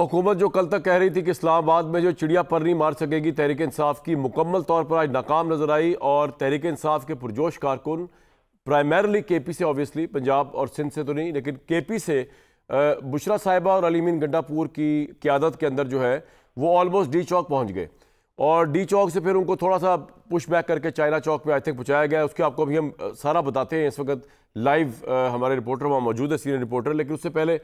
حکومت جو کل تک کہہ رہی تھی کہ اسلام آباد میں جو چڑیا پر نہیں مار سکے گی، تحریک انصاف کی مکمل طور پر آج ناکام نظر آئی، اور تحریک انصاف کے پرجوش کارکن پرائمرلی کے پی سے، اوبیسلی پنجاب اور سندھ سے تو نہیں لیکن کے پی سے، بشرا صاحبہ اور علی امین گنڈا پور کی قیادت کے اندر جو ہے وہ آلموسٹ ڈی چوک پہنچ گئے، اور ڈی چوک سے پھر ان کو تھوڑا سا پش بیک کر کے چائنا چوک پہ آئی تھنک پہنچایا گیا۔ اس کے آپ کو ابھی ہم سارا بتاتے ہیں، اس وقت لائیو ہمارے رپورٹر وہاں موجود ہے، سینئر رپورٹر، لیکن اس سے پہلے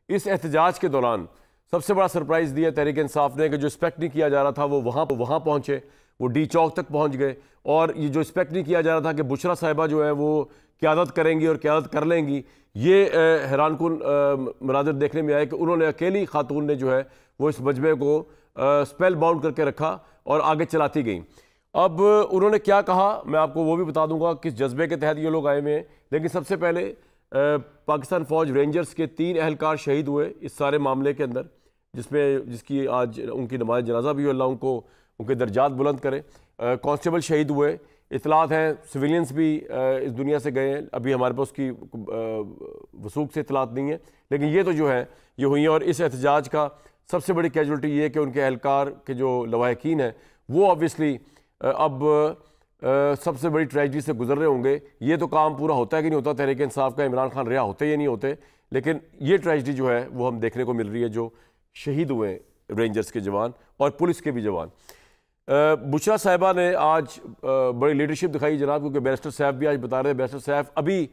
اس احتجاج کے دوران سب سے بڑا سرپرائز دیا تحریک انصاف نے کہ جو ایکسپیکٹ نہیں کیا جا رہا تھا وہ وہاں پہنچے، وہ ڈی چوک تک پہنچ گئے، اور یہ جو ایکسپیکٹ نہیں کیا جا رہا تھا کہ بشرا صاحبہ جو ہے وہ قیادت کریں گی اور قیادت کر لیں گی، یہ حیران کن مناظر دیکھنے میں آئے کہ انہوں نے اکیلی خاتون نے جو ہے وہ اس مجمع کو سپیل باؤنڈ کر کے رکھا اور آگے چلاتی گئیں۔ اب انہوں نے کیا کہا میں آپ کو وہ بھی بتا دوں گا، کس جذبے کے تحت یہ لوگ آئے ہوئے ہیں، لیکن سب سے پہلے پاکستان فوج رینجرز کے 3 اہلکار شہید ہوئے اس سارے معاملے کے اندر، جس کی آج ان کی نماز جنازہ بھی ہو، اللہ ان کے درجات بلند کرے۔ کانسٹیبل شہید ہوئے، اطلاعات ہیں سویلینز بھی اس دنیا سے گئے ہیں، ابھی ہمارے پاس کی وثوق سے اطلاعات نہیں ہیں، لیکن یہ تو جو ہے یہ ہوئی ہیں۔ اور اس احتجاج کا سب سے بڑی کیجولٹی یہ ہے کہ ان کے اہلکار کے جو لواحقین ہیں وہ آبویسلی اب سب سے بڑی ٹریجڈی سے گزر رہے ہوں گے۔ یہ تو کام پورا ہوتا ہے کہ نہیں ہوتا تحریک انصاف کا، عمران خان رہا ہوتے یا نہیں ہوتے، لیکن یہ ٹریجڈی جو ہے وہ ہم دیکھنے کو مل رہی ہے، جو شہید ہوئے ہیں رینجرز کے جوان اور پولیس کے بھی جوان۔ بشرا صاحبہ نے آج بڑی لیڈرشپ دکھائی جناب، کیونکہ بیرسٹر صاحب بھی آج بتا رہے ہیں، بیرسٹر صاحب ابھی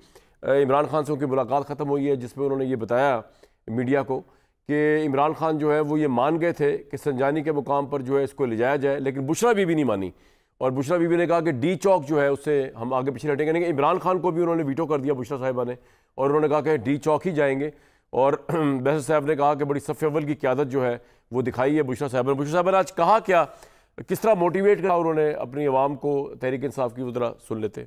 عمران خان سے ان کی ملاقات ختم ہوئی ہے، جس میں انہوں نے یہ بتایا میڈیا کو کہ عمران خان جو ہے وہ یہ مان گئے تھے کہ سنجانی کے مقام پر جو ہے اس کو لے جایا جائے، لیکن بشرا بی بی نہیں مانی، اور بشرا بی بی نے کہا کہ ڈی چوک جو ہے اس سے ہم آگے پیچھے ہٹیں گے نہیں۔ عمران خان کو بھی انہوں نے ویٹو کر دیا بشرا صاحبہ نے، اور انہوں نے کہا کہ ڈی چوک ہی جائیں گے، اور بیرسٹر صاحب نے کہا کہ بڑی صف اول کی قیادت جو ہے وہ دکھائی ہے بشرا صاحبہ نے۔ بشرا صاحبہ نے آج کہا کیا، کس طرح موٹیویٹ کرا انہوں نے اپنی عوام کو تحریک انصاف کی، وہ ذرا سن لیتے۔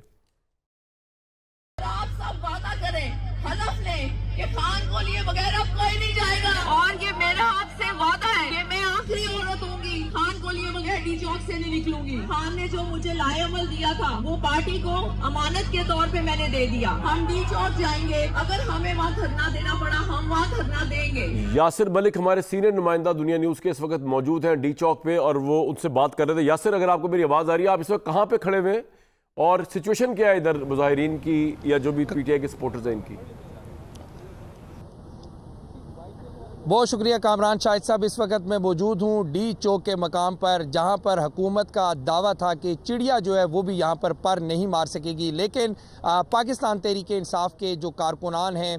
آپ سب وعدہ کریں، حلف لیں کہ خان کو لیے بغیر اب کوئی نہیں جائے گا، اور یہ میرا آپ سے وعدہ ہے کہ میں آخری عورت ہوں گی، خان کو لیے بغیر ڈی چوک سے نہیں نکلوں گی۔ خان نے جو مجھے لائے عمل دیا تھا وہ پارٹی کو امانت کے طور پہ میں نے دے دیا۔ ہم ڈی چوک جائیں گے، اگر ہمیں وہاں دھرنا دینا پڑا ہم وہاں دھرنا دیں گے۔ یاسر ملک ہمارے سینئر نمائندہ دنیا نیوز کے اس وقت موجود ہیں ڈی چوک پہ، اور وہ ان سے بات کر رہے تھے۔ یاسر، اگر آپ کو میری آواز آ رہی ہے، آپ اس وقت کہاں پہ کھڑے ہوئے ہیں اور سچویشن کیا ہے ادھر مظاہرین کی یا جو بھی پی ٹی آئی کے سپورٹرز ہیں ان کی؟ بہت شکریہ کامران شاہد صاحب، اس وقت میں موجود ہوں ڈی چوک کے مقام پر، جہاں پر حکومت کا دعویٰ تھا کہ چڑیا جو ہے وہ بھی یہاں پر نہیں مار سکے گی، لیکن پاکستان تحریک انصاف کے جو کارکنان ہیں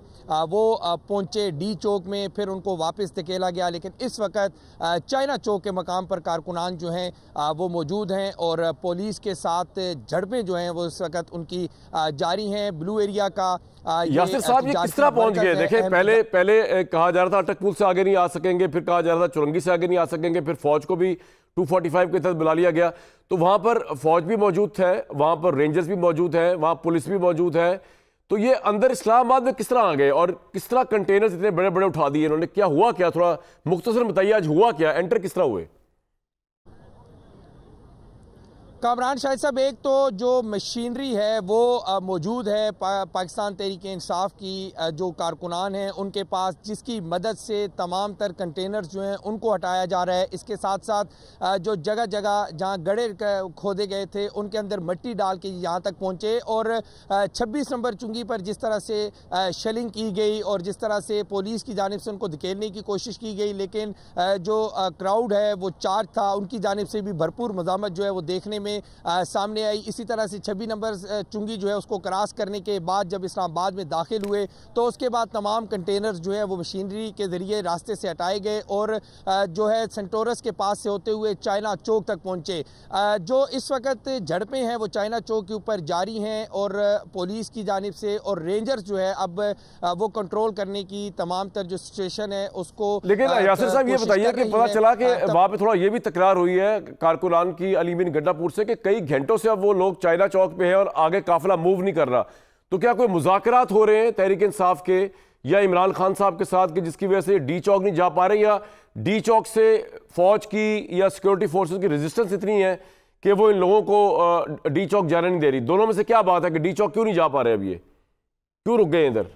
وہ پہنچے ڈی چوک میں، پھر ان کو واپس دھکیلا گیا، لیکن اس وقت چائنا چوک کے مقام پر کارکنان جو ہیں وہ موجود ہیں، اور پولیس کے ساتھ جھڑپیں جو ہیں وہ اس وقت ان کی جاری ہیں۔ بلو ایریا کا یاسر صاحب یہ کس طرح پہنچ گئے؟ دیکھیں پہلے کہا جا رہا تھا اٹک پول سے آگے نہیں آ سکیں گے، پھر کہا جا رہا تھا چورنگی سے آگے نہیں آ سکیں گے، پھر فوج کو بھی 245 کے تحت بلا لیا گیا، تو وہاں پر فوج بھی موجود ہے، وہاں پر رینجرز بھی موجود ہیں، وہاں پولیس بھی موجود ہے، تو یہ اندر اسلام آباد میں کس طرح آ گئے اور کس طرح کنٹینرز اتنے بڑے بڑے اٹھا دیے انہوں نے؟ کیا ہوا کیا؟ تھوڑا مختصر بتائیے آج ہوا کیا، انٹر کس طرح ہوئے؟ کامران شاہد صاحب، ایک تو جو مشینری ہے وہ موجود ہے پاکستان تحریک انصاف کی جو کارکنان ہیں ان کے پاس، جس کی مدد سے تمام تر کنٹینرز جو ہیں ان کو ہٹایا جا رہا ہے۔ اس کے ساتھ ساتھ جو جگہ جگہ جہاں گڑھے کھودے گئے تھے ان کے اندر مٹی ڈال کے یہاں تک پہنچے، اور 26 نمبر چنگی پر جس طرح سے شیلنگ کی گئی اور جس طرح سے پولیس کی جانب سے ان کو دھکیلنے کی کوشش کی گئی، لیکن جو کراؤڈ ہے وہ چارج تھا، ان کی جانب سے بھی بھرپور مزاحمت جو ہے وہ دیکھنے میں سامنے آئی۔ اسی طرح سے 26 نمبر چنگی جو ہے اس کو کراس کرنے کے بعد جب اسلام آباد میں داخل ہوئے تو اس کے بعد تمام کنٹینرز جو ہے وہ مشینری کے ذریعے راستے سے ہٹائے گئے، اور جو ہے سینٹورس کے پاس سے ہوتے ہوئے چائنا چوک تک پہنچے۔ جو اس وقت جھڑپیں ہیں وہ چائنا چوک کے اوپر جاری ہیں، اور پولیس کی جانب سے اور رینجرز جو ہے اب وہ کنٹرول کرنے کی تمام تر جو سچویشن ہے اس کو۔ لیکن یاسر صاحب یہ بتائیے کہ پتہ چلا کہ وہاں پہ تھوڑا یہ بھی تکرار ہوئی ہے کارکنان کی علی امین گنڈا پور سے کہ کئی گھنٹوں سے اب وہ لوگ چائنا چوک پہ ہیں اور آگے قافلہ موو نہیں کر رہا، تو کیا کوئی مذاکرات ہو رہے ہیں تحریک انصاف کے یا عمران خان صاحب کے ساتھ کہ جس کی وجہ سے ڈی چوک نہیں جا پا رہے، یا ڈی چوک سے فوج کی یا سیکورٹی فورسز کی ریزسٹنس اتنی ہے کہ وہ ان لوگوں کو ڈی چوک جانے نہیں دے رہی؟ دونوں میں سے کیا بات ہے کہ ڈی چوک کیوں نہیں جا پا رہے اب، یہ کیوں رک گئے ادھر؟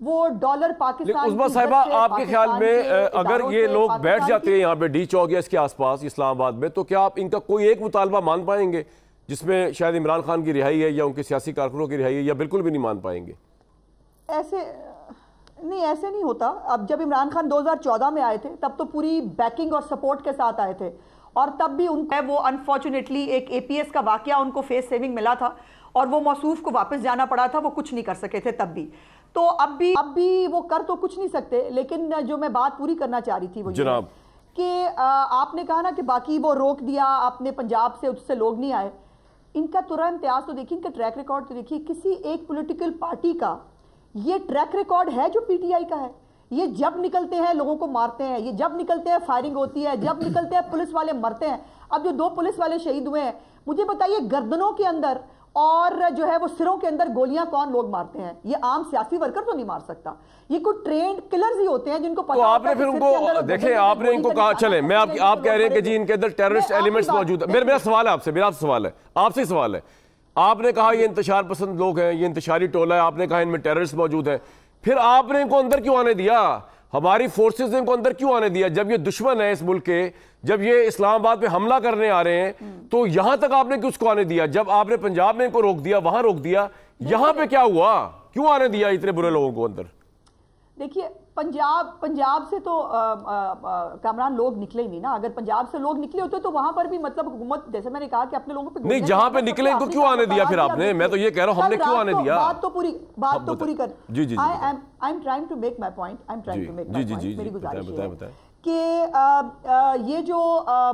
وہ ڈالر پاکستان عظمیٰ صاحبہ آپ کے خیال میں اگر یہ لوگ بیٹھ جاتے ہیں یہاں پہ ڈی چوک یا اس کے آس پاس اسلام آباد میں، تو کیا آپ ان کا کوئی ایک مطالبہ مان پائیں گے جس میں شاید عمران خان کی رہائی ہے یا ان کے سیاسی کارکنوں کی رہائی ہے، یا بالکل بھی نہیں مان پائیں گے؟ ایسے نہیں ہوتا. اب جب عمران خان 2014 میں آئے تھے تب تو پوری بیکنگ اور سپورٹ کے ساتھ آئے تھے، اور تب بھی ان کو وہ انفارچونیٹلی ایک اے پی ایس کا واقعہ ان کو فیس سیونگ ملا تھا اور وہ موصوف کو واپس جانا پڑا تھا، وہ کچھ نہیں کر سکے تھے تب بھی. تو اب بھی وہ کر تو کچھ نہیں سکتے. لیکن جو میں بات پوری کرنا چاہ رہی تھی وہ جناب کہ آپ نے کہا نا کہ باقی وہ روک دیا آپ نے پنجاب سے، اس سے لوگ نہیں آئے. ان کا ترا امتیاز تو دیکھیں، ان کا ٹریک ریکارڈ تو دیکھیے. کسی ایک پولیٹیکل پارٹی کا یہ ٹریک ریکارڈ ہے جو پی ٹی آئی کا ہے. یہ جب نکلتے ہیں لوگوں کو مارتے ہیں، یہ جب نکلتے ہیں فائرنگ ہوتی ہے، جب نکلتے ہیں پولیس والے مرتے ہیں. اب جو 2 پولیس والے شہید ہوئے ہیں، مجھے بتائیے گردنوں کے اندر اور جو ہے وہ سروں کے اندر گولیاں کون لوگ مارتے ہیں؟ یہ عام سیاسی ورکر تو نہیں مار سکتا، یہ کوئی ٹرینڈ کلرز ہی ہوتے ہیں جن کو پتہ. تو آپ نے پھر ان کو دیکھیں، آپ نے ان کو کہا چلیں، میں آپ کہہ رہے ہیں کہ جی ان کے اندر ٹیررسٹ ایلیمنٹس موجود ہیں. میرا سوال ہے آپ سے، میرا سوال ہے آپ سے سوال ہے. آپ نے کہا یہ انتشار پسند لوگ ہیں، یہ انتشاری ٹولہ ہے، آپ نے کہا ان میں ٹیررسٹ موجود ہیں. پھر آپ نے ان کو اندر کیوں آنے دیا؟ ہماری فورسز نے ان کو اندر کیوں آنے دیا؟ جب یہ دشمن ہے اس ملک کے، جب یہ اسلام آباد پہ حملہ کرنے آ رہے ہیں، تو یہاں تک آپ نے کیوں اس کو آنے دیا؟ جب آپ نے پنجاب میں ان کو روک دیا، وہاں روک دیا، یہاں پہ کیا ہوا؟ کیوں آنے دیا اتنے برے لوگوں کو اندر؟ دیکھیے پنجاب سے تو کامران لوگ نکلے ہی نہیں نا. اگر پنجاب سے لوگ نکلے ہوتے تو وہاں پر بھی مطلب حکومت، جیسے میں نے کہا کہ اپنے لوگوں پہ نہیں، جہاں پہ نکلے ان کو کیوں آنے دیا پھر آپ نے؟ میں تو یہ کہہ رہا ہوں ہم نے کیوں آنے دیا؟ بات تو پوری کر. جی جی I'm trying to make my point. میری گزارش ہے کہ یہ جو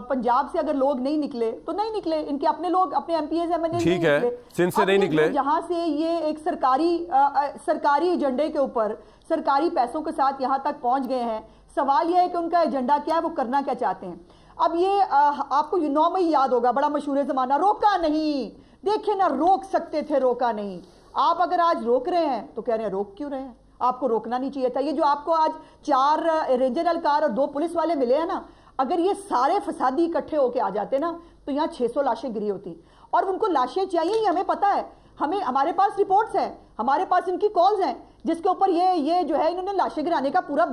پنجاب سے اگر لوگ نہیں نکلے تو نہیں نکلے، ان کے اپنے لوگ، اپنے M P As M N A ٹھیک ہے، سندھ سے نہیں نکلے، جہاں سے یہ ایک سرکاری ایجنڈے کے اوپر سرکاری پیسوں کے ساتھ یہاں تک پہنچ گئے ہیں. سوال یہ ہے کہ ان کا ایجنڈا کیا ہے، وہ کرنا کیا چاہتے ہیں. اب یہ آپ کو 9 مئی یاد ہوگا، بڑا مشہور زمانہ، روکا نہیں. دیکھیں نا، روک سکتے تھے، روکا نہیں. آپ اگر آج روک رہے ہیں تو کہہ رہے ہیں روک کیوں رہے ہیں؟ آپ کو روکنا نہیں چاہیے تھا. یہ جو آپ کو آج 4 رینجر اہلکار اور 2 پولیس والے ملے ہیں نا، اگر یہ سارے فسادی اکٹھے ہو کے آ جاتے نا تو یہاں 600 لاشیں گری ہوتی. اور ان کو لاشیں چاہیے، یہ ہمیں پتا ہے، ہمارے پاس رپورٹس ہیں، ہمارے پاس ان کی کالز ہیں جس کے اوپر یہ جو ہے انہوں نے لاشیں گرانے کا پورا.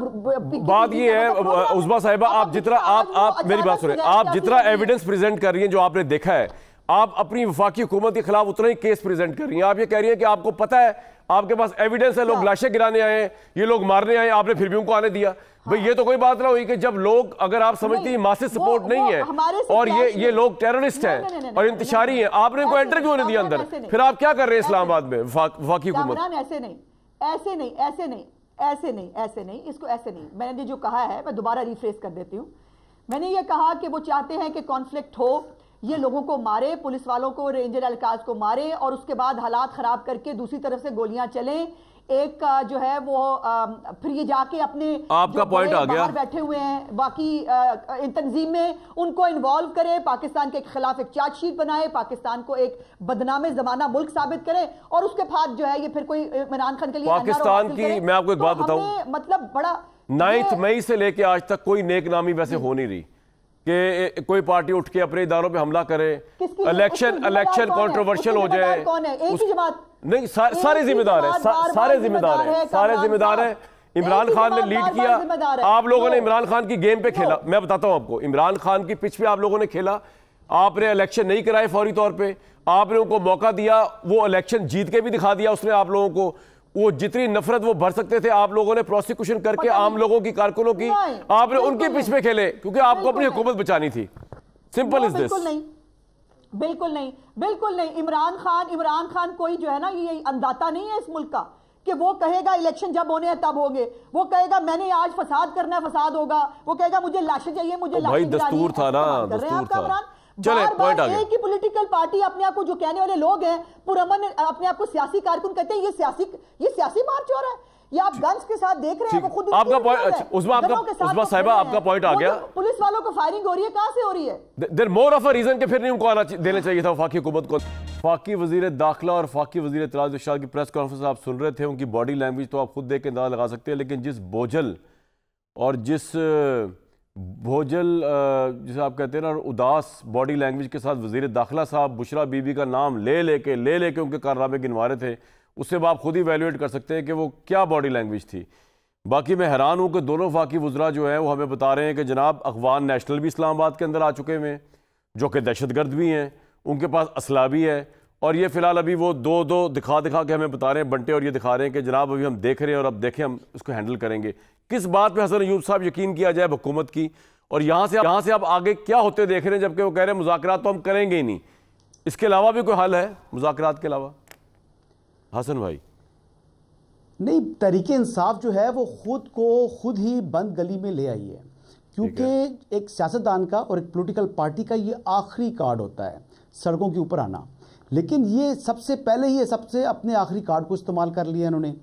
بات یہ ہے عظمیٰ صاحبہ، آپ میری بات سنیں، آپ جتنا ایویڈنس پریزنٹ کر رہی ہیں جو آپ نے دیکھا ہے، آپ اپنی وفاقی حکومت کے خلاف اتنا ہی کیس پریزنٹ کر رہی ہیں. آپ یہ کہہ رہی ہیں کہ آپ کو پتہ ہے، آپ کے پاس ایویڈنس ہے، لوگ لاشیں گرانے آئے ہیں، یہ لوگ مارنے آئے ہیں، آپ نے پھر بھی ان کو آنے دیا. بھئی یہ تو کوئی بات نہ ہوئی کہ جب لوگ، اگر آپ سمجھتی ہیں ماسس سپورٹ نہیں ہے اور یہ لوگ ٹیررسٹ ہیں اور انتشاری ہیں، آپ نے ان کو انٹر کیوں نہیں دیا اندر؟ پھر آپ کیا کر رہے ہیں اسلام آباد میں وفاقی حکومت؟ ایسے نہیں، اس کو ایسے نہیں. میں نے جو کہا ہے میں دوبارہ ریفریز کر دیتی ہوں. میں نے یہ کہا کہ وہ چاہتے ہیں کہ کانفلکٹ ہو، یہ لوگوں کو مارے، پولیس والوں کو، رینجر اہلکار کو مارے، اور اس کے بعد حالات خراب کر کے دوسری طرف سے گولیاں چلیں. ایک جو ہے وہ پھر یہ جا کے اپنے آپ کا پوائنٹ آ گیا، باہر بیٹھے ہوئے ہیں باقی تنظیم میں، ان کو انوالو کرے، پاکستان کے خلاف ایک چارج شیٹ بنائے، پاکستان کو ایک بدنام زمانہ ملک ثابت کرے، اور اس کے بعد جو ہے یہ پھر کوئی عمران خان کے لیے پاکستان کی. میں آپ کو ایک بات بتاؤں، مطلب بڑا 9 مئی سے لے کے آج تک کوئی نیک نامی ویسے ہو نہیں رہی کہ کوئی پارٹی اٹھ کے اپنے اداروں پہ حملہ کرے، الیکشن کنٹروورشل ہو جائے. نہیں، سارے ذمہ دار ہیں. عمران خان نے لیڈ کیا، آپ لوگوں نے عمران خان کی گیم پہ کھیلا. میں بتاتا ہوں آپ کو، عمران خان کی پچ پہ آپ لوگوں نے کھیلا. آپ نے الیکشن نہیں کرائے فوری طور پہ، آپ نے ان کو موقع دیا، وہ الیکشن جیت کے بھی دکھا دیا اس نے آپ لوگوں کو. وہ جتنی نفرت وہ بھر سکتے تھے آپ لوگوں نے پروسیکیوشن کر کے عام لوگوں کی، کارکنوں کی، آپ نے ان کی پچ پہ کھیلے کیونکہ آپ کو اپنی حکومت بچانی تھی. سمپل از دس. بالکل نہیں. عمران خان کوئی جو ہے نا یہ انداتا نہیں ہے اس ملک کا کہ وہ کہے گا الیکشن جب ہونے ہیں تب ہوگے، وہ کہے گا میں نے آج فساد کرنا ہے فساد ہوگا، وہ کہے گا مجھے لاشیں چاہیے، مجھے لاشیں. بھائی دستور تھا نا، دستور تھا. چلے پوائنٹ آگے. ایک ہی پولیٹیکل پارٹی اپنے آپ کو جو کہنے والے لوگ ہیں پرامن اپنے آپ کو سیاسی کارکن کہتے ہیں، یہ سیاسی مارچ ہو رہا ہے. یہ آپ گنز کے ساتھ دیکھ رہے ہیں، وہ خود آپ کا پوائنٹ، عظمیٰ صاحبہ آپ کا پوائنٹ آ گیا. پولیس والوں کو فائرنگ ہو رہی ہے، کہاں سے ہو رہی ہے؟ دیر مور آف اے ریزن کہ پھر نہیں ان کو آنا دینا چاہیے تھا وفاقی حکومت کو. وفاقی وزیر داخلہ اور وفاقی وزیر اطلاعات ارشاد کی پریس کانفرنس آپ سن رہے تھے، ان کی باڈی لینگویج تو آپ خود دیکھ کے اندازہ لگا سکتے ہیں، لیکن جس بوجھل اور جسے آپ کہتے ہیں نا اداس باڈی لینگویج کے ساتھ وزیر داخلہ صاحب بشرا بی بی کا نام لے لے کے ان کے کارنامے گنوا رہے تھے، اس سے آپ خود ہی ایویلویٹ کر سکتے ہیں کہ وہ کیا باڈی لینگویج تھی. باقی میں حیران ہوں کہ دونوں وفاقی وزراء جو ہیں وہ ہمیں بتا رہے ہیں کہ جناب اخوان نیشنل بھی اسلام آباد کے اندر آ چکے ہیں جو کہ دہشت گرد بھی ہیں, ان کے پاس اسلحہ بھی ہے, اور یہ فی الحال ابھی وہ دو دکھا کے ہمیں بتا رہے ہیں بنٹے, اور یہ دکھا رہے ہیں کہ جناب ابھی ہم دیکھ رہے ہیں اور اب دیکھیں ہم اس کو ہینڈل کریں گے. کس بات پہ حسن ایوب صاحب یقین کیا جائے حکومت کی, اور یہاں سے آپ آگے کیا ہوتے دیکھ رہے ہیں جبکہ وہ کہہ رہے ہیں مذاکرات تو ہم کریں گے ہی نہیں. اس کے علاوہ بھی کوئی حل ہے مذاکرات کے علاوہ حسن بھائی؟ نہیں, تحریک انصاف جو ہے وہ خود کو خود ہی بند گلی میں لے آئی ہے, کیونکہ ایک سیاستدان کا اور ایک پولیٹیکل پارٹی کا یہ آخری کارڈ ہوتا ہے سڑکوں کے اوپر آنا, لیکن یہ سب سے پہلے ہی سب سے اپنے آخری کارڈ کو استعمال کر لیا انہوں نے.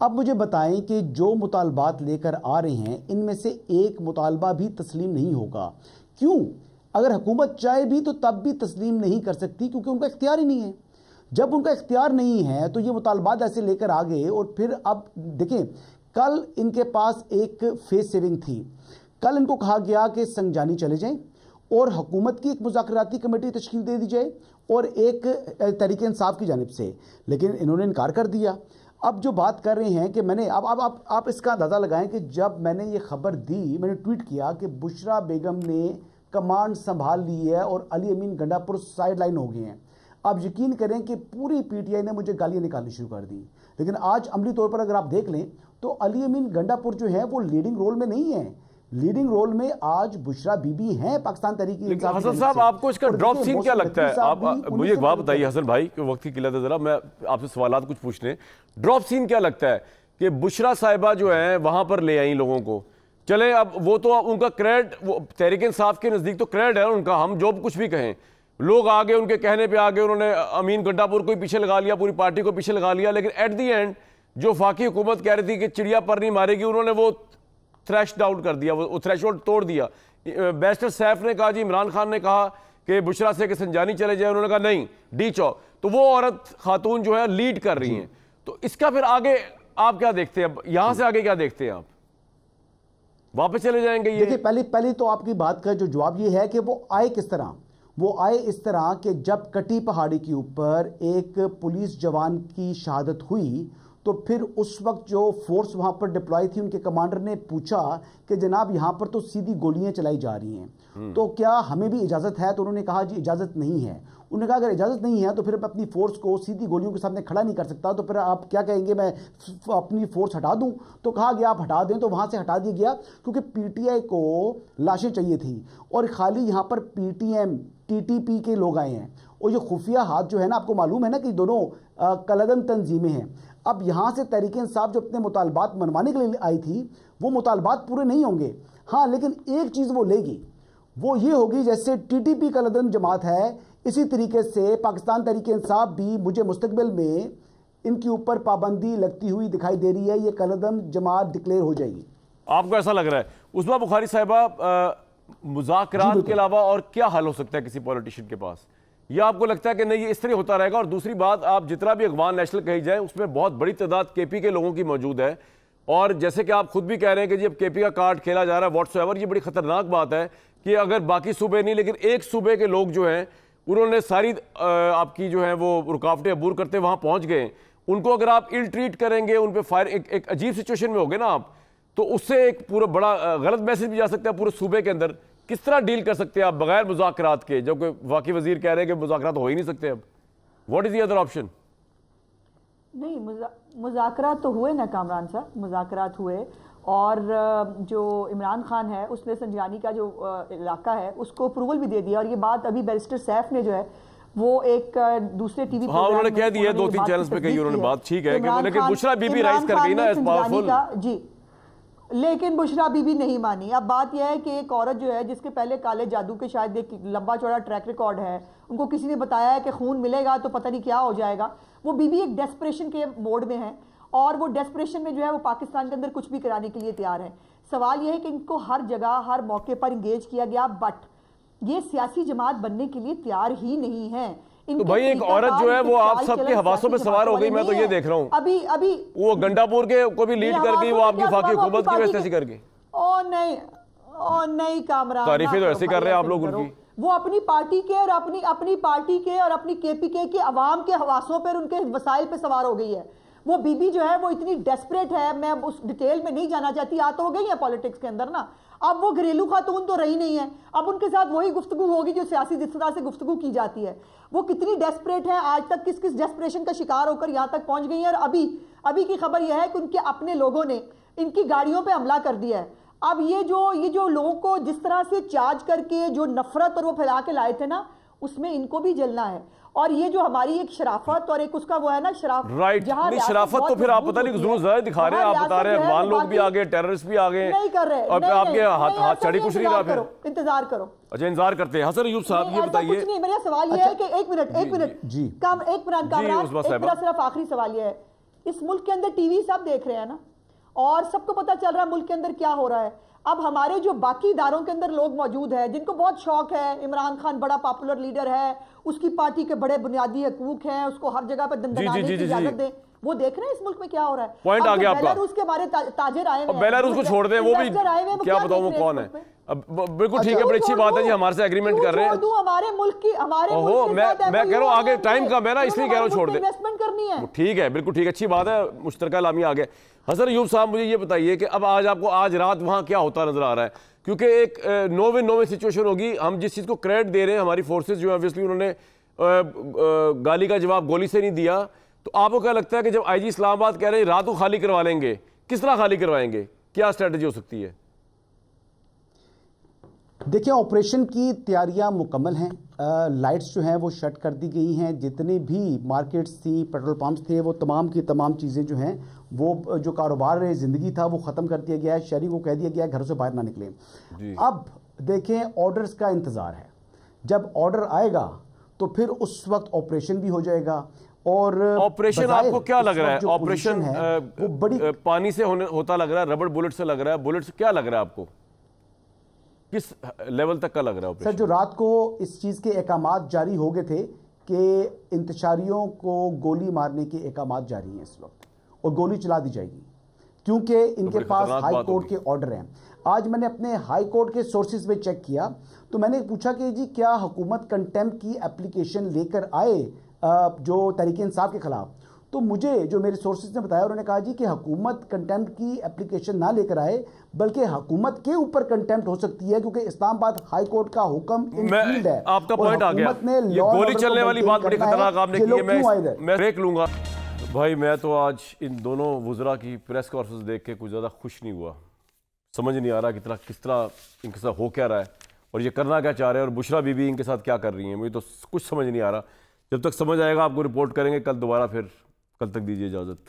اب مجھے بتائیں کہ جو مطالبات لے کر آ رہے ہیں ان میں سے ایک مطالبہ بھی تسلیم نہیں ہوگا. کیوں؟ اگر حکومت چاہے بھی تو تب بھی تسلیم نہیں کر سکتی, کیونکہ ان کا اختیار ہی نہیں ہے. جب ان کا اختیار نہیں ہے تو یہ مطالبات ایسے لے کر آگے, اور پھر اب دیکھیں کل ان کے پاس ایک فیس سیونگ تھی. کل ان کو کہا گیا کہ سنجانی چلے جائیں اور حکومت کی ایک مذاکراتی کمیٹی تشکیل دے دی جائے اور ایک تحریک انصاف کی جانب سے, لیکن انہوں نے انکار کر دیا. اب جو بات کر رہے ہیں کہ میں نے اب آپ اس کا اندازہ لگائیں کہ جب میں نے یہ خبر دی, میں نے ٹویٹ کیا کہ بشرا بیگم نے کمانڈ سنبھال لی ہے اور علی امین گنڈا پور سائیڈ لائن ہو گئے ہیں. آپ یقین کریں کہ پوری پی ٹی آئی نے مجھے گالیاں نکالنی شروع کر دی, لیکن آج عملی طور پر اگر آپ دیکھ لیں تو علی امین گنڈا پور جو ہے وہ لیڈنگ رول میں نہیں ہے. لیڈنگ رول میں آج بشرا بی بی ہیں پاکستان تحریک انصاف. حسن صاحب آپ کو اس کا ڈراپ سین کیا لگتا ہے؟ آپ مجھے ایک بات بتائیے حسن بھائی, کہ وقت کی قلت ہے ذرا میں آپ سے سوالات کچھ پوچھنے ہیں. ڈراپ سین کیا لگتا ہے کہ بشرا صاحبہ جو ہیں وہاں پر لے آئیں لوگوں کو, چلیں اب وہ تو ان کا کریڈٹ, وہ تحریک انصاف کے نزدیک تو کریڈٹ ہے ان کا, ہم جو کچھ بھی کہیں, لوگ آگے ان کے کہنے پہ آگے انہوں نے امین گنڈا پور کو پیچھے لگا لیا, پوری پارٹی کو پیچھے لگا لیا, لیکن ایٹ دی اینڈ جو وفاقی حکومت کہہ رہی تھی کہ چڑیا پر نہیں مارے گی, انہوں نے وہ تھریش ڈاؤن کر دیا, وہ تھریش ہولڈ توڑ دیا. بیرسٹر سیف نے کہا جی, عمران خان نے کہا کہ بشرا سے کہ سنجانی چلے جائے, انہوں نے کہا نہیں ڈی چوک, تو وہ عورت خاتون جو ہے لیڈ کر رہی ہیں. تو اس کا پھر آگے آپ کیا دیکھتے ہیں, یہاں سے آگے کیا دیکھتے ہیں آپ؟ واپس چلے جائیں گے یہ؟ دیکھیں پہلی تو آپ کی بات کا جو جواب یہ ہے کہ وہ آئے کس طرح. وہ آئے اس طرح کہ جب کٹی پہاڑی کے اوپر ایک پولیس جوان کی شہادت ہوئی تو پھر اس وقت جو فورس وہاں پر ڈپلائی تھی ان کے کمانڈر نے پوچھا کہ جناب یہاں پر تو سیدھی گولیاں چلائی جا رہی ہیں, تو کیا ہمیں بھی اجازت ہے؟ تو انہوں نے کہا جی اجازت نہیں ہے. انہوں نے کہا اگر اجازت نہیں ہے تو پھر میں اپنی فورس کو سیدھی گولیوں کے سامنے کھڑا نہیں کر سکتا, تو پھر آپ کیا کہیں گے, میں اپنی فورس ہٹا دوں؟ تو کہا گیا آپ ہٹا دیں, تو وہاں سے ہٹا دیا گیا کیونکہ پی ٹی آئی کو لاشیں چاہیے تھیں, اور خالی یہاں پر P T M T T P کے لوگ آئے ہیں, اور یہ خفیہ ہاتھ جو ہے نا, آپ کو معلوم ہے نا کہ دونوں کلدن تنظیمیں ہیں. اب یہاں سے تحریک انصاف جو اپنے مطالبات منوانے کے لیے آئی تھی وہ مطالبات پورے نہیں ہوں گے. ہاں لیکن ایک چیز وہ لے گی, وہ یہ ہوگی جیسے ٹی ٹی پی کلدن جماعت ہے, اسی طریقے سے پاکستان تحریک انصاف بھی مجھے مستقبل میں ان کے اوپر پابندی لگتی ہوئی دکھائی دے رہی ہے, یہ کلدن جماعت ڈکلیئر ہو جائے گی. آپ کو ایسا لگ رہا ہے؟ عثمہ بخاری صاحبہ, مذاکرات کے علاوہ اور کیا حل ہو سکتا ہے کسی پولیٹیشین کے پاس؟ یا آپ کو لگتا ہے کہ نہیں یہ اس طرح ہوتا رہے گا؟ اور دوسری بات, آپ جتنا بھی اخوان نیشنل کہی جائے اس میں بہت بڑی تعداد کے پی کے لوگوں کی موجود ہے, اور جیسے کہ آپ خود بھی کہہ رہے ہیں کہ جی اب کے پی کا کارڈ کھیلا جا رہا ہے واٹس ایور, یہ بڑی خطرناک بات ہے کہ اگر باقی صوبے نہیں لیکن ایک صوبے کے لوگ جو ہیں انہوں نے ساری آپ کی جو ہیں وہ رکاوٹیں عبور کرتے وہاں پہنچ گئے, ان کو اگر آپ ال ٹریٹ کریں گے, ان پہ فائر, ایک عجیب سچویشن میں ہوگے نا آپ, تو اس سے ایک پورا بڑا غلط میسج بھی جا سکتا ہے پورے صوبے کے اندر. کس طرح ڈیل کر سکتے ہیں آپ بغیر مذاکرات کے, جب کوئی واقعی وزیر کہہ رہے ہیں کہ مذاکرات ہو ہی نہیں سکتے؟ اب what is the other option? نہیں, مذاکرات تو ہوئے نا کامران صاحب, مذاکرات ہوئے, اور جو عمران خان ہے اس نے سنجانی کا جو علاقہ ہے اس کو اپروول بھی دے دیا, اور یہ بات ابھی بیرسٹر سیف نے جو ہے وہ ایک دوسرے ٹی وی ہاں انہوں نے کہہ دیا, 2-3 چینلز پہ کہی انہوں نے بات, ٹھیک ہے, لیکن بشرا بی بی رائز کر گئی نا ایز پاورفل. جی, لیکن بشرا بی بی نہیں مانی. اب بات یہ ہے کہ ایک عورت جو ہے جس کے پہلے کالے جادو کے شاید ایک لمبا چوڑا ٹریک ریکارڈ ہے, ان کو کسی نے بتایا ہے کہ خون ملے گا تو پتہ نہیں کیا ہو جائے گا, وہ بی بی ایک ڈیسپریشن کے موڈ میں ہیں, اور وہ ڈیسپریشن میں جو ہے وہ پاکستان کے اندر کچھ بھی کرانے کے لیے تیار ہیں. سوال یہ ہے کہ ان کو ہر جگہ ہر موقع پر انگیج کیا گیا, بٹ یہ سیاسی جماعت بننے کے لیے تیار ہی نہیں ہے. تو بھائی ایک عورت جو ہے وہ آپ سب کے حواسوں پہ سوار ہو گئی, میں تو یہ دیکھ رہا ہوں, ابھی وہ گنڈا پور کے کو بھی لیڈ کر گئی, وہ آپ کی وفاقی حکومت کی وجہ سے کر گئی. او نہیں کامران, تعریفیں تو ایسے کر رہے ہیں آپ لوگ ان کی. وہ اپنی پارٹی کے اور اپنی پارٹی کے اور اپنی کے پی کے عوام کے حواسوں پر, ان کے وسائل پہ سوار ہو گئی ہے. وہ بیوی جو ہے وہ اتنی ڈیسپریٹ ہے, میں اس ڈیٹیل میں نہیں جانا چاہتی, تو ہو گئی ہے پالیٹکس کے اندر نا. اب وہ گھریلو خاتون تو رہی نہیں ہے, اب ان کے ساتھ وہی گفتگو ہوگی جو سیاسی جس طرح سے گفتگو کی جاتی ہے. وہ کتنی ڈیسپریٹ ہے, آج تک کس کس ڈیسپریشن کا شکار ہو کر یہاں تک پہنچ گئی ہیں. اور ابھی کی خبر یہ ہے کہ ان کے اپنے لوگوں نے ان کی گاڑیوں پہ حملہ کر دیا ہے. اب یہ جو لوگوں کو جس طرح سے چارج کر کے جو نفرت اور وہ پھیلا کے لائے تھے نا, اس میں ان کو بھی جلنا ہے. اور یہ جو ہماری ایک شرافت اور ایک اس کا وہ ہے نا رائٹ, نہیں شرافت تو پھر آپ پتہ نہیں ضرور ظاہر دکھا رہے ہیں, آپ بتا رہے ہیں افغان لوگ بھی آگے, ٹیررسٹ بھی آگے, نہیں کر رہے, اور آپ کے ہاتھ چڑی کچھ نہیں رہا, پھر انتظار کرو. اچھا انتظار کرتے ہیں. حسن ایوب صاحب یہ بتائیے, میرا سوال یہ ہے کہ ایک منٹ جی میرا صرف آخری سوال یہ ہے, اس ملک کے اندر ٹی وی سب دیکھ رہے ہیں نا, اور سب کو پتا چل رہا ہے ملک کے اندر کیا ہو رہا ہے. اب ہمارے جو باقی اداروں کے اندر لوگ موجود ہیں جن کو بہت شوق ہے, عمران خان بڑا پاپولر لیڈر ہے, اس کی پارٹی کے بڑے بنیادی حقوق ہیں, اس کو ہر جگہ پر دندنانے کی اجازت دیں, وہ دیکھ رہے ہیں اس ملک میں کیا ہو رہا ہے. پوائنٹ آ گیا آپ کا. بیلاروس کے ہمارے تاجر آئے ہیں, بیلاروس کو چھوڑ دیں, وہ بھی کیا بتاؤں وہ کون ہے. بالکل ٹھیک ہے, بڑی اچھی بات ہے جی, ہمارے سے ایگریمنٹ کر رہے ہیں. ہمارے ملک کی میں کہہ رہا ہوں آگے ٹائم کم ہے نا, اس لیے کہہ رہا ہوں چھوڑ دیں. انویسٹمنٹ کرنی ہے. ٹھیک ہے, بالکل ٹھیک ہے, اچھی بات ہے, مشترکہ لامی آ گئے. حسن ایوب صاحب مجھے یہ بتائیے کہ اب آج رات وہاں کیا ہوتا نظر آ رہا ہے, کیونکہ ایک نو ون سچویشن ہوگی. ہم جس چیز کو کریڈٹ دے رہے ہیں, ہماری فورسز جو ہیں obviously انہوں نے گالی کا جواب گولی سے نہیں دیا, تو آپ کو کیا لگتا ہے کہ جب آئی جی اسلام آباد کہہ رہے ہیں رات کو خالی کروا لیں گے, کس طرح خالی کروائیں گے, کیا اسٹریٹجی ہو سکتی ہے؟ دیکھیں آپریشن کی تیاریاں مکمل ہیں, لائٹس جو ہیں وہ شٹ کر دی گئی ہیں, جتنے بھی مارکیٹس تھی, پیٹرول پمپس تھے, وہ تمام کی تمام چیزیں جو ہیں وہ جو کاروبار زندگی تھا وہ ختم کر دیا گیا ہے. شہری کو کہہ دیا گیا ہے گھروں سے باہر نہ نکلیں. اب دیکھیں آرڈرز کا انتظار ہے, جب آرڈر آئے گا تو پھر اس وقت آپریشن بھی ہو جائے گا. اور آپریشن آپ کو کیا لگ رہا ہے, آپریشن وہ بڑی پانی سے ہوتا لگ رہا ہے, ربڑ بلٹ سے لگ رہا ہے, بلٹ سے کیا لگ رہا ہے آپ کو, کس لیول تک کا لگ رہا ہے؟ سر جو رات کو اس چیز کے احکامات جاری ہو گئے تھے کہ انتشاریوں کو گولی مارنے کے احکامات جاری ہیں اس وقت, اور گولی چلا دی جائے گی کیونکہ ان کے پاس ہائی کورٹ کے آرڈر ہیں. آج میں نے اپنے ہائی کورٹ کے سورسز میں چیک کیا تو میں نے پوچھا کہ جی کیا حکومت کنٹیمپٹ کی اپلیکیشن لے کر آئے جو تحریک انصاف کے خلاف, تو مجھے جو میرے سورسز نے بتایا انہوں نے کہا جی کہ حکومت کنٹیمپٹ کی اپلیکیشن نہ لے کر آئے بلکہ حکومت کے اوپر کنٹیمپٹ ہو سکتی ہے کیونکہ اسلام آباد ہائی کورٹ کا حکم انفیلڈ ہے. آپ کا پوائنٹ آ گیا, یہ گولی چلنے والی بات بڑی خطرناک آپ نے کی ہے, میں بریک لوں گا. بھائی میں تو آج ان دونوں وزراء کی پریس کانفرنس دیکھ کے کچھ زیادہ خوش نہیں ہوا, سمجھ نہیں آ رہا کس طرح ان کے ساتھ ہو کیا رہا ہے اور یہ کرنا کیا چاہ رہے ہیں, اور بشرا بی بی ان کے ساتھ کیا کر رہی ہیں, مجھے تو کچھ سمجھ نہیں آ رہا. جب تک سمجھ آئے گا آپ کو رپورٹ کریں گے کل دوبارہ, پھر کل تک دیجیے اجازت.